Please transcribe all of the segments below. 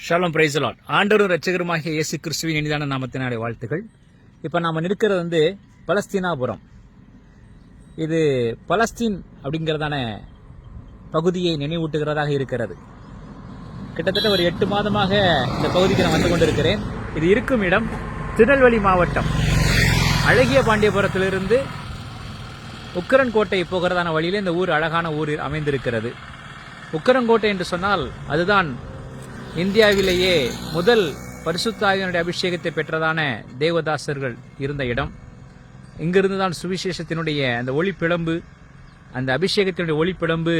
ஷாሎም price Lord. ஆண்டவரும் இரட்சகருமாகிய இயேசு கிறிஸ்துவின் இனிதான நாமத்தினாலே வாழ்த்துக்கள். இப்போ நாம் நிற்கிறது பலஸ்தீனாபுரம். இது பலஸ்தீன் அப்படிங்கிறதான பகுதியை நினைவூட்டுகிறதாக இருக்கிறது. கிட்டத்தட்ட ஒரு 8 மாதமாக இந்த பகுதிக்கு நான் வந்து கொண்டிருக்கிறேன். இது இருக்கும் இடம் திருநெல்வேலி மாவட்டம் அழகிய பாண்டியபுரத்திலிருந்து உக்கரன்கோட்டை போகிறதான வழியிலே இந்த ஊர் அழகான ஊர் அமைந்திருக்கிறது. உக்கரன்கோட்டை என்று சொன்னால் அதுதான் இந்தியாவிலேயே முதல் பரிசுத்த ஆவியானுடைய அபிஷேகத்தை பெற்றதான தேவதாசர்கள் இருந்த இடம். இங்கிருந்து தான் சுவிசேஷத்தினுடைய அந்த ஒளிப்பிழம்பு, அந்த அபிஷேகத்தினுடைய ஒளிப்பிழம்பு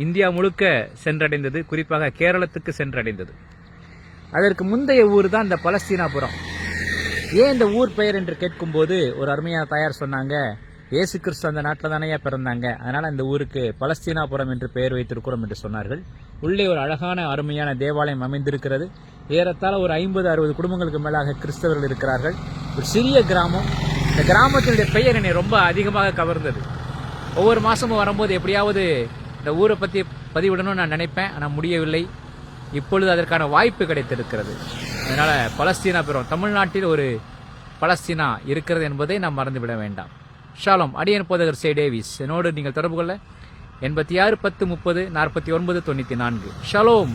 இந்தியா முழுக்க சென்றடைந்தது, குறிப்பாக கேரளத்துக்கு சென்றடைந்தது. அதற்கு முந்தைய ஊர் தான் இந்த பலஸ்தீனாபுரம். ஏன் இந்த ஊர் பெயர் என்று கேட்கும்போது ஒரு அருமையான தாயார் சொன்னாங்க, இயேசு கிறிஸ்து அந்த நாட்டில் தானே பிறந்தாங்க, அதனால இந்த ஊருக்கு பலஸ்தீனாபுரம் என்று பெயர் வைத்திருக்கிறோம் என்று சொன்னார்கள். உள்ளே ஒரு அழகான அருமையான தேவாலயம் அமைந்திருக்கிறது. ஏறத்தாழ ஒரு 50-60 குடும்பங்களுக்கு மேலாக கிறிஸ்தவர்கள் இருக்கிறார்கள். ஒரு சிறிய கிராமம். இந்த கிராமத்தினுடைய பெயர் என்னை ரொம்ப அதிகமாக கவர்ந்தது. ஒவ்வொரு மாதமும் வரும்போது எப்படியாவது இந்த ஊரை பற்றி பதிவிடணும்னு நான் நினைப்பேன், ஆனால் முடியவில்லை. இப்பொழுது அதற்கான வாய்ப்பு கிடைத்திருக்கிறது. அதனால் பலஸ்தீனாபுரம், தமிழ்நாட்டில் ஒரு பலஸ்தீனா இருக்கிறது என்பதை நாம் மறந்துவிட வேண்டாம். ஷாሎም. அடியன் போதகர் சே டேவிஸ். என்னோடு நீங்கள் தொடர்பு கொள்ள 86 10 30 49 94. ஷாலோம்.